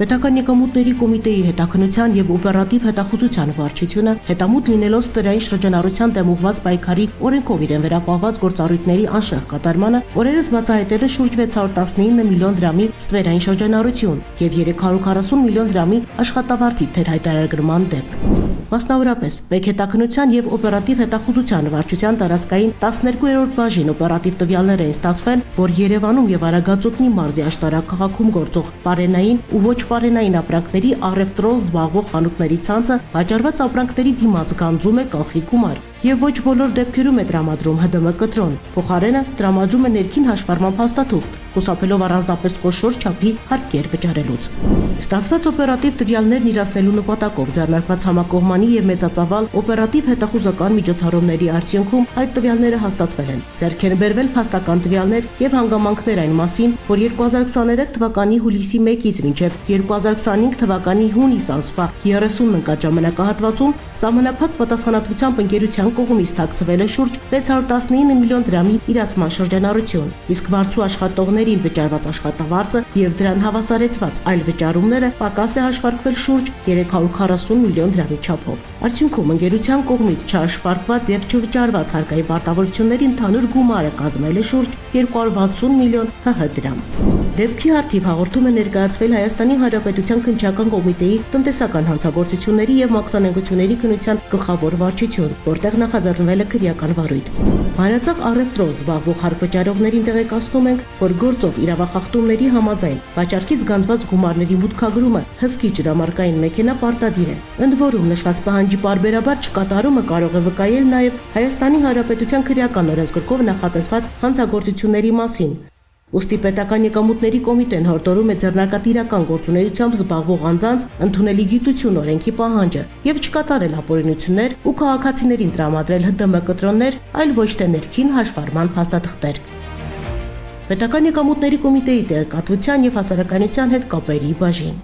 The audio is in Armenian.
Պետական եկամուտների կոմիտեի հետաքննության եւ օպերատիվ հետախուզության վարչությունը հետամուտ լինելով ստվերային շրջանառության դեմ ուղղված պայքարի օրենքով իրեն վերապահված գործառույթների անշեղ կատարմանը օրերս բացահայտել է շուրջ 619 միլիոն դրամի ստվերային շրջանառություն եւ 340 միլիոն դրամի աշխատավարձի թերհայտարարման դեպք։ Մասնավորապես, պետքետաքննության եւ օպերատիվ հետախուզության վարչության տարածքային 12-րդ բաժին օպերատիվ տվյալներ են ստացվել, որ Երևանում եւ Արագածոտնի մարզի աշտարակ քաղաքում գործող պարենային ու ոչ պարենային ապրանքների առևտրով զբաղվող խանութների ցանցը վաճառված ապրանքների դիմաց գանձում է կանխիկ գումար եւ ոչ բոլոր դեպքերում է տրամադրում ՀԴՄ կտրոն։ Փոխարենը տրամադրում է ներքին հաշվառման փաստաթուղթ, խուսափելով առանձնապես խոշոր չափի հարկեր վճարելուց։ Ստացված օպերատիվ տվյալներն իրացնելու նպատակով ձեռնարկված համակողմանի եւ մեծածավալ օպերատիվ հետախուզական միջոցառումների արդյունքում այդ տվյալները հաստատվել են։ Ձեռք են բերվել փաստական տվյալներ եւ հանգամանքներ այն մասին, որ 2023 թվականի հուլիսի 1-ից մինչեւ 2025 թվականի հունիս ամսվա 30 ընկած ժամանակահատվածում սահմանափակ պատասխանատվությամբ ընկերության կողմից թաքցվել է շուրջ 619 միլիոն դրամի իրացման շրջանառություն, իսկ վարձու աշխատողներին վճարված աշխատավարձը եւ դրան հավասարեցված այլ վճարումները պակաս է հաշվարկվել շուրջ 340 միլիոն դրամի չափով։ Արդյունքում ընկերության կողմից չհաշվարկված եւ չվճարված հարկային պարտավորությունների ընդհանուր գումարը կազմել է շուրջ 260 միլիոն ՀՀ դրամ։ Դեպքի արդիվ հաղորդում է ներկայացվել Հայաստանի Հանրապետության քննչական կոմիտեի տնտեսական հանցագործությունների եւ մաքսանենգությունների քննության գլխավոր վարչություն, որտեղ նախաձեռնվել է քրեական վարույթ։ Հանրացավ առևտրով զբաղվող հարկվճարողներին տեղեկացնում ենք, որ գործող իրավախախտումների համաձայն վաճառքից գանձված գումարների մուտքագրումը հսկի ջրամարկային մեքենա պարտադիր է։ Ընդ որում նշված պահանջի պարբերաբար չկատարումը կարող է վկայել նաեւ Հայաստանի Հանրապետության քրեական օրենսգրքով նախատեսված հանցագործությունների մասին։ Ուստի պետական եկամուտների կոմիտեն հորդորում է ձեռնարկատիրական գործունեությամբ զբաղվող անձանց ընդունելի գիտություն օրենքի պահանջը եւ չկատարել ապօրինություններ ու քաղաքացիներին տրամադրել ՀԴՄ կտրոններ, այլ ոչ թե ներքին հաշվառման փաստաթղթեր։ Պետական եկամուտների կոմիտեի տեղեկատվության եւ հասարակայնության հետ կապերի բաժին։